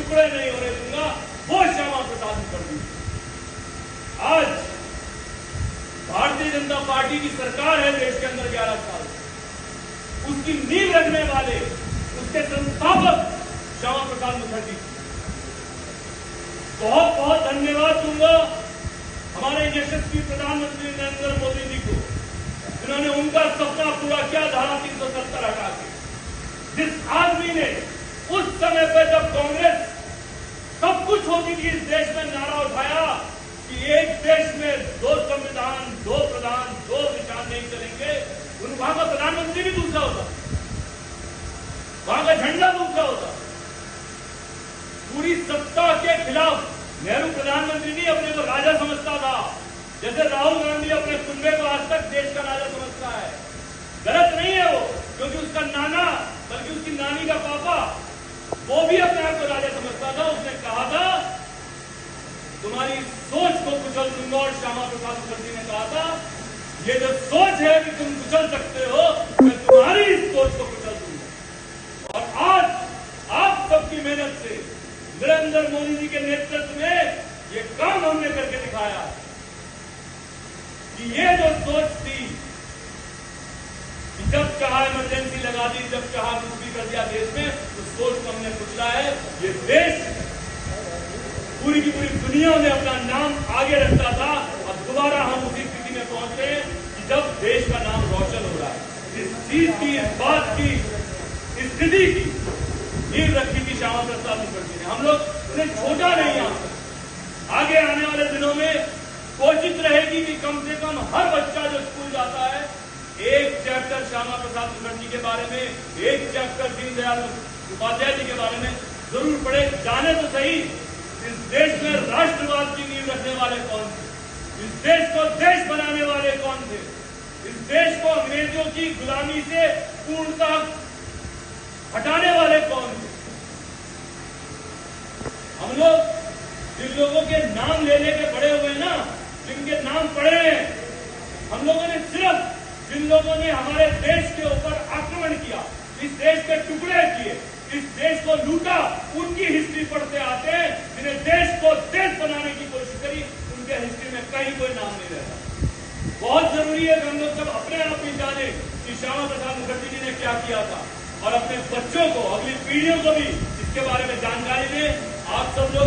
टुकड़े नहीं होने दूंगा, वो श्यामा प्रसाद मुखर्जी। आज भारतीय जनता पार्टी की सरकार है देश के अंदर 11 साल, उसकी नींव रखने वाले, उसके संस्थापक श्यामा प्रसाद मुखर्जी। बहुत बहुत धन्यवाद दूंगा हमारे यशस्वी प्रधानमंत्री नरेंद्र मोदी जी को, जिन्होंने उनका सपना पूरा किया धारा 370 हटा के। जिस आदमी ने उस समय पर जब कांग्रेस सब कुछ होती थी इस देश में, नारा उठाया कि एक देश में 2 संविधान, 2 प्रधान, 2 विचार नहीं चलेंगे, वहां का प्रधानमंत्री भी दूसरा होता, वहां का झंडा दूसरा होता। पूरी सत्ता के खिलाफ नेहरू प्रधानमंत्री नहीं अपने को राजा समझता था, जैसे राहुल गांधी अपने कुंबे को आज तक देश का राजा समझता है। गलत नहीं है वो, क्योंकि उसका नाना, बल्कि उसकी नानी का पापा, वो भी अपने आप को राजा समझता था। उसने कहा था तुम्हारी सोच को कुचल दूंगा, और श्यामा प्रसाद मुखर्जी ने कहा था ये जो सोच है कि तुम कुचल सकते हो, मैं तुम्हारी इस सोच को कुचल दूंगा। और आज आप सबकी मेहनत से नरेंद्र मोदी जी के नेतृत्व में ये काम हमने करके दिखाया कि ये जो सोच थी कि जब चाहा इमरजेंसी लगा दी, जब चाहा कुछ भी कर दिया देश में, तो सोच को हमने कुचला है। ये देश पूरी की पूरी दुनिया में अपना नाम आगे रखता था, अब दोबारा हम उसी स्थिति में पहुंचे कि जब देश का नाम रोशन हो रहा है। इस चीज की, इस बात की, इस स्थिति की नींव रखी थी श्यामा प्रसाद मुखर्जी ने। हम लोग उन्हें छोटा नहीं आता। आगे आने वाले दिनों में कोशिश रहेगी कि कम से कम हर बच्चा जो स्कूल जाता है, एक चैप्टर श्यामा प्रसाद मुखर्जी के बारे में, एक चैप्टर दीनदयाल उपाध्याय जी के बारे में जरूर पढ़े। जाने तो सही इस देश में राष्ट्रवाद की नींव रखने वाले कौन थे, इस देश को देश बनाने वाले कौन थे, इस देश को अंग्रेजों की गुलामी से पूर्णतः हटाने वाले कौन थे। हम लोग जिन लोगों के नाम ले लेके बड़े हुए ना, जिनके नाम पढ़े हैं, हम लोगों ने सिर्फ जिन लोगों ने हमारे देश के ऊपर आक्रमण किया, इस देश के टुकड़े किए, इस देश को लूटा, उनकी हिस्ट्री पढ़ते आते हैं। जिन्हें देश को देश बनाने की कोशिश करी, उनके हिस्ट्री में कहीं कोई नाम नहीं रहता। बहुत जरूरी है कि हम लोग जब अपने आप ही जाने कि श्यामा प्रसाद मुखर्जी जी ने क्या किया था, और अपने बच्चों को, अगली पीढ़ियों को भी इसके बारे में जानकारी दें